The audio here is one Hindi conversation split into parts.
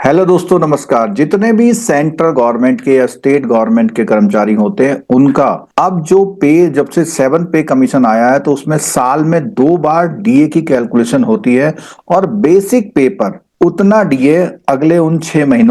हेलो दोस्तों, नमस्कार। जितने भी सेंट्रल गवर्नमेंट के या स्टेट गवर्नमेंट के कर्मचारी होते हैं उनका अब जो पे, जब से 7 पे कमीशन आया है तो उसमें साल में 2 बार डीए की कैलकुलेशन होती है और बेसिक पे पर उतना डीए अगले उन 6 महीनों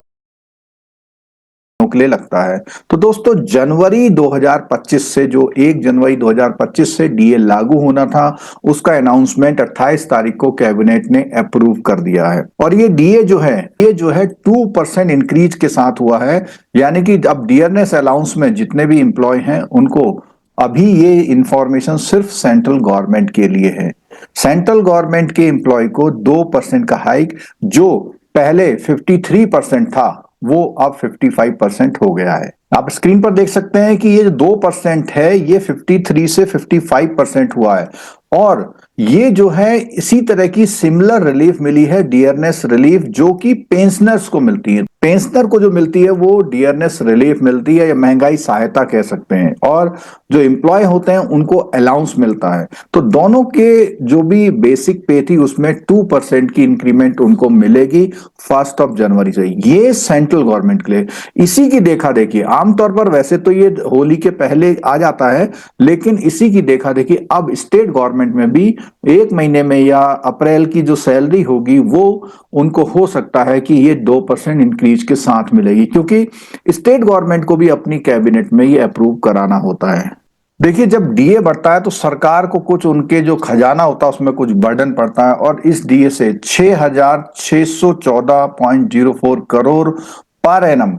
के लिए लगता है। तो दोस्तों, जनवरी 2025 से जो 1 जनवरी 2025 से डीए लागू होना था, उसका अनाउंसमेंट 28 तारीख को कैबिनेट ने अप्रूव कर दिया है। और ये डीए जो है 2% इंक्रीज के साथ हुआ है। यानी कि अब डियरनेस अलाउंस में जितने भी इंप्लॉय हैं उनको अभी ये इंफॉर्मेशन सिर्फ सेंट्रल गवर्नमेंट के लिए है। सेंट्रल गवर्नमेंट के एम्प्लॉय को 2% का हाइक, जो पहले 53% था, वो अब 55% हो गया है। आप स्क्रीन पर देख सकते हैं कि ये जो 2% है ये 53 से 55% हुआ है। और ये जो है इसी तरह की सिमिलर रिलीफ मिली है, डियरनेस रिलीफ, जो कि पेंशनर्स को मिलती है। पेंशनर को जो मिलती है वो डियरनेस रिलीफ मिलती है या महंगाई सहायता कह सकते हैं, और जो एम्प्लॉय होते हैं उनको अलाउंस मिलता है। तो दोनों के जो भी बेसिक पे थी उसमें 2% की इंक्रीमेंट उनको मिलेगी 1 जनवरी से। ये सेंट्रल गवर्नमेंट के लिए। इसी की देखा देखी आमतौर पर वैसे तो ये होली के पहले आ जाता है, लेकिन इसी की देखा देखी अब स्टेट गवर्नमेंट में भी 1 महीने में या अप्रैल की जो सैलरी होगी वो उनको हो सकता है कि ये 2% इंक्रीज के साथ मिलेगी, क्योंकि स्टेट गवर्नमेंट को भी अपनी कैबिनेट में ये अप्रूव कराना होता है। देखिए, जब डीए बढ़ता है तो सरकार को कुछ उनके जो खजाना होता है उसमें कुछ बर्डन पड़ता है, और इस डीए से 6,614.04 करोड़ पर एनम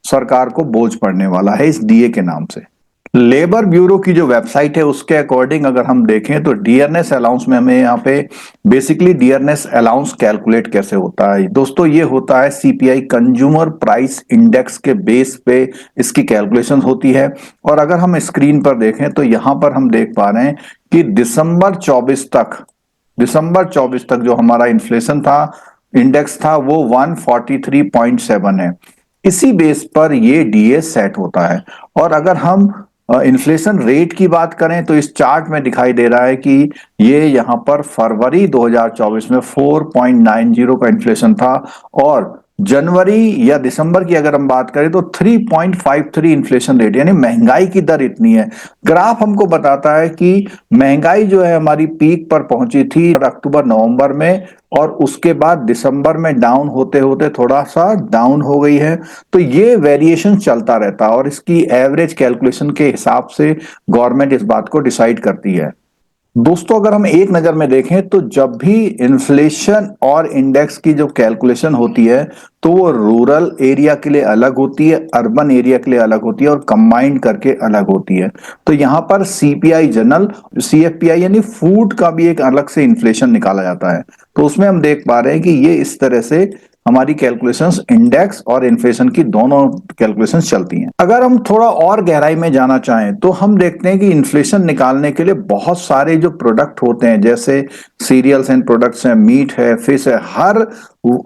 सरकार को बोझ पड़ने वाला है इस डीए के नाम से। लेबर ब्यूरो की जो वेबसाइट है उसके अकॉर्डिंग अगर हम देखें तो डियरनेस अलाउंस में हमें यहाँ पे बेसिकली डियरनेस अलाउंस कैलकुलेट कैसे होता है दोस्तों। ये होता है सीपीआई कंज्यूमर प्राइस इंडेक्स के बेस पे इसकी कैलकुलेशन होती है। और अगर हम स्क्रीन पर देखें तो यहाँ पर हम देख पा रहे हैं कि दिसंबर 24 तक जो हमारा इन्फ्लेशन था, इंडेक्स था, वो 143.7 है। इसी बेस पर ये डीए सेट होता है। और अगर हम इन्फ्लेशन रेट की बात करें तो इस चार्ट में दिखाई दे रहा है कि ये यहां पर फरवरी 2024 में 4.90 का इन्फ्लेशन था, और जनवरी या दिसंबर की अगर हम बात करें तो 3.53 इन्फ्लेशन रेट, यानी महंगाई की दर इतनी है। ग्राफ हमको बताता है कि महंगाई जो है हमारी पीक पर पहुंची थी अक्टूबर नवंबर में, और उसके बाद दिसंबर में डाउन होते होते थोड़ा सा डाउन हो गई है। तो ये वेरिएशन चलता रहता है और इसकी एवरेज कैलकुलेशन के हिसाब से गवर्नमेंट इस बात को डिसाइड करती है। दोस्तों, अगर हम एक नजर में देखें तो जब भी इन्फ्लेशन और इंडेक्स की जो कैलकुलेशन होती है तो वो रूरल एरिया के लिए अलग होती है, अर्बन एरिया के लिए अलग होती है, और कंबाइंड करके अलग होती है। तो यहां पर सीपीआई जनरल, सीएफपीआई यानी फूड का भी एक अलग से इन्फ्लेशन निकाला जाता है। तो उसमें हम देख पा रहे हैं कि ये इस तरह से हमारी कैलकुलेशंस, इंडेक्स और इन्फ्लेशन की दोनों कैलकुलेशंस चलती हैं। अगर हम थोड़ा और गहराई में जाना चाहें तो हम देखते हैं कि इन्फ्लेशन निकालने के लिए बहुत सारे जो प्रोडक्ट होते हैं, जैसे सीरियल्स एंड प्रोडक्ट्स हैं, मीट है, फिश है,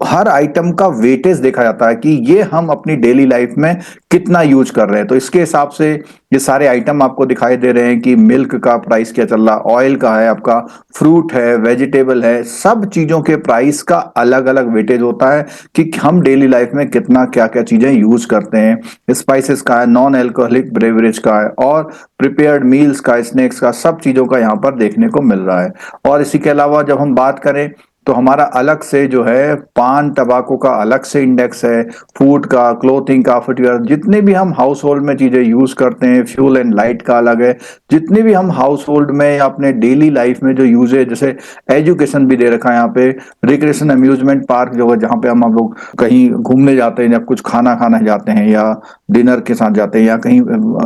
हर आइटम का वेटेज देखा जाता है कि ये हम अपनी डेली लाइफ में कितना यूज कर रहे हैं। तो इसके हिसाब से ये सारे आइटम आपको दिखाई दे रहे हैं कि मिल्क का प्राइस क्या चल रहा, ऑयल का है, आपका फ्रूट है, वेजिटेबल है, सब चीजों के प्राइस का अलग अलग वेटेज होता है कि हम डेली लाइफ में कितना क्या क्या चीजें यूज करते हैं। स्पाइसेस का है, नॉन एल्कोहलिक ब्रेवरेज का है, और प्रिपेयर्ड मील्स का, स्नैक्स का, सब चीजों का यहाँ पर देखने को मिल रहा है। और इसी के अलावा जब हम बात करें तो हमारा अलग से जो है पान तंबाकू का अलग से इंडेक्स है, फूड का, क्लोथिंग का, फुटवेयर, जितने भी हम हाउस होल्ड में चीजें यूज करते हैं, फ्यूल एंड लाइट का अलग है। जितने भी हम हाउस होल्ड में या अपने डेली लाइफ में जो यूज है, जैसे एजुकेशन भी दे रखा है यहाँ पे, रिक्रिएशन अम्यूजमेंट पार्क जो है जहाँ पे हम लोग कहीं घूमने जाते हैं, या कुछ खाना खाने जाते हैं, या डिनर के साथ जाते हैं, या कहीं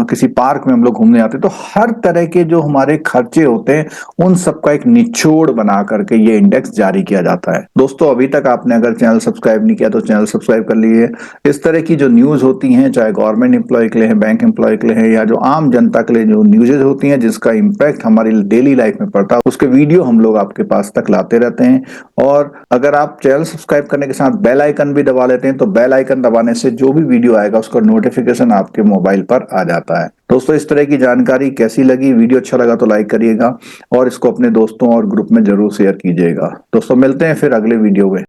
किसी पार्क में हम लोग घूमने जाते हैं, तो हर तरह के जो हमारे खर्चे होते हैं उन सबका एक निचोड़ बना करके ये इंडेक्स जारी किया जाता है। दोस्तों, अभी तक आपने अगर चैनल सब्सक्राइब नहीं किया तो चैनल सब्सक्राइब कर लीजिए। इस तरह की जो न्यूज होती हैं, चाहे गवर्नमेंट एम्प्लॉय के लिए है, बैंक एम्प्लॉय के लिए है, या जो आम जनता के लिए जो न्यूजेज होती हैं जिसका इंपैक्ट हमारी डेली लाइफ में पड़ता है, उसके वीडियो हम लोग आपके पास तक लाते रहते हैं। और अगर आप चैनल सब्सक्राइब करने के साथ बेल आइकन भी दबा लेते हैं तो बेल आइकन दबाने से जो भी वीडियो आएगा उसका नोटिफिकेशन आपके मोबाइल पर आ जाता है। दोस्तों, इस तरह की जानकारी कैसी लगी? वीडियो अच्छा लगा तो लाइक करिएगा और इसको अपने दोस्तों और ग्रुप में जरूर शेयर कीजिएगा। दोस्तों, मिलते हैं फिर अगले वीडियो में।